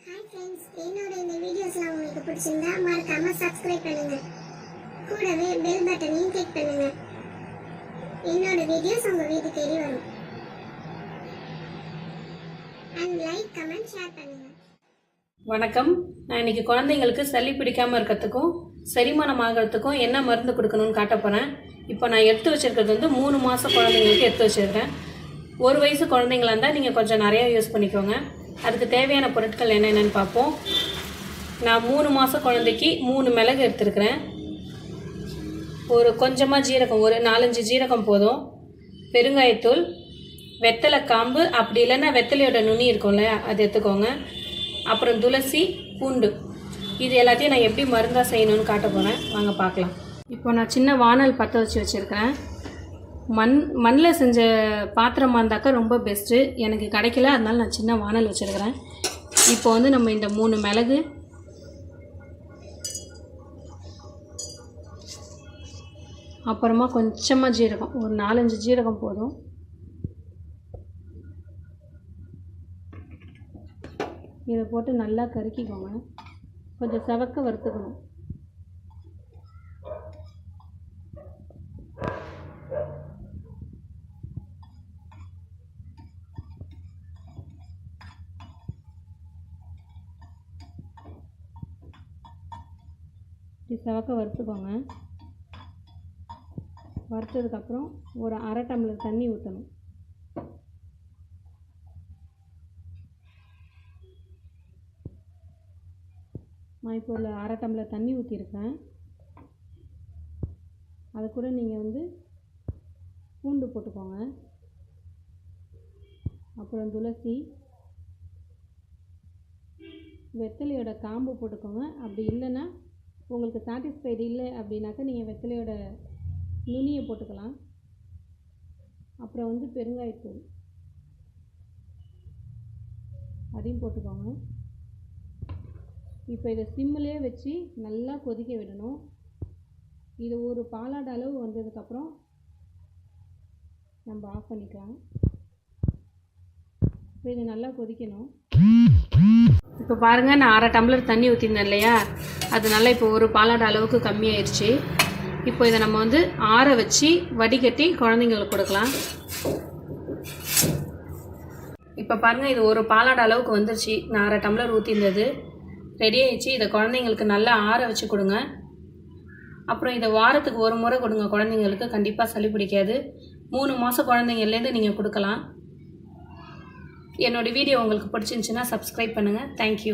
Hi friends, என்னோட இந்த வீடியோஸ்லாம் உங்களுக்கு பிடிச்சிருந்தா மறக்காம subscribe பண்ணுங்க. கூடவே bell பட்டனையும் click பண்ணுங்க. என்னோட வீடியோஸ் உங்க வீட்டுக்கு தேடி வரும். And like, comment, share பண்ணுங்க. வணக்கம். நான் இன்னைக்கு குழந்தைங்களுக்கு சளி பிடிக்காம இருக்கிறதுக்கும் செரிமானம் ஆகிறதுக்கும் என்ன மருந்து கொடுக்கணும்னு காட்ட போறேன். இப்போ நான் எடுத்து வச்சிருக்கிறது வந்து 3 மாச குழந்தைங்களுக்கு எடுத்து வச்சிருக்கேன். 1 வயசு குழந்தைங்களா இருந்தா நீங்க கொஞ்சம் நிறைய யூஸ் பண்ணிக்கோங்க. அதுக்கு தேவையான பொருட்கள் என்னென்னன்னு பார்ப்போம். நான் 3 மாச குழந்தைக்கு 3 மிளகு எடுத்துருக்கிறேன். ஒரு கொஞ்சமாக ஜீரகம், ஒரு 4-5 ஜீரகம் போதும். பெருங்காயத்தூள், வெத்தலை காம்பு, அப்படி இல்லைன்னா வெத்தலையோட நுனி இருக்கும்ல அது எடுத்துக்கோங்க. அப்புறம் துளசி, பூண்டு, இது எல்லாத்தையும் நான் எப்படி மருந்தாக செய்யணும்னு காட்ட போகிறேன். வாங்க பார்க்கலாம். இப்போ நான் சின்ன வானல் பற்ற வச்சுருக்கிறேன். மண்ணில் செஞ்ச பாத்திரமாக இருந்தாக்கா ரொம்ப பெஸ்ட்டு. எனக்கு கிடைக்கல, அதனால நான் சின்ன வானல் வச்சுருக்கிறேன். இப்போ வந்து நம்ம இந்த 3 மிளகு, அப்புறமா கொஞ்சமாக ஜீரகம், ஒரு 4-5 ஜீரகம் போதும். இதை போட்டு நல்லா கருக்கிக்கோங்க. கொஞ்சம் செவக்க வறுத்துக்கணும். இப்படி செவக்க வறுத்துக்கோங்க. வறுத்ததுக்கப்புறம் ஒரு 1/2 டம்ளர் தண்ணி ஊற்றணும். நான் இப்போ ஒரு 1/2 டம்ளர் தண்ணி ஊற்றிருக்கேன். அது கூட நீங்கள் வந்து பூண்டு போட்டுக்கோங்க. அப்புறம் துளசி, வெத்தலையோட காம்பு போட்டுக்கோங்க. அப்படி இல்லைன்னா உங்களுக்கு சாட்டிஸ்ஃபைடு இல்லை அப்படின்னாக்கா நீங்கள் வெத்தலையோட நுனியை போட்டுக்கலாம். அப்புறம் வந்து பெருங்காயத்தூள், அதையும் போட்டுக்கோங்க. இப்போ இதை சிம்மிலே வச்சு நல்லா கொதிக்க விடணும். இது ஒரு பாலாட அளவு வந்ததுக்கப்புறம் நம்ம ஆஃப் பண்ணிக்கலாம். இப்போ இது நல்லா கொதிக்கணும். இப்போ பாருங்கள், நான் 1/2 டம்ளர் தண்ணி ஊற்றிருந்தேன் இல்லையா, அது நல்லா இப்போ ஒரு பாலாட அளவுக்கு கம்மியாயிடுச்சு. இப்போ இதை நம்ம வந்து ஆற வச்சு வடிகட்டி குழந்தைங்களுக்கு கொடுக்கலாம். இப்போ பாருங்கள், இது ஒரு பாலாட அளவுக்கு வந்துருச்சு. நான் 1/2 டம்ளர் ஊற்றிருந்தது ரெடி ஆகிடுச்சு. இதை குழந்தைங்களுக்கு நல்லா ஆற வச்சு கொடுங்க. அப்புறம் இதை வாரத்துக்கு ஒரு முறை கொடுங்க. குழந்தைங்களுக்கு கண்டிப்பாக சளி பிடிக்காது. 3 மாத குழந்தைங்கள்லேருந்து நீங்கள் கொடுக்கலாம். என்னோடய வீடியோ உங்களுக்கு பிடிச்சிருந்துச்சுன்னா சப்ஸ்கிரைப் பண்ணுங்கள். தேங்க்யூ.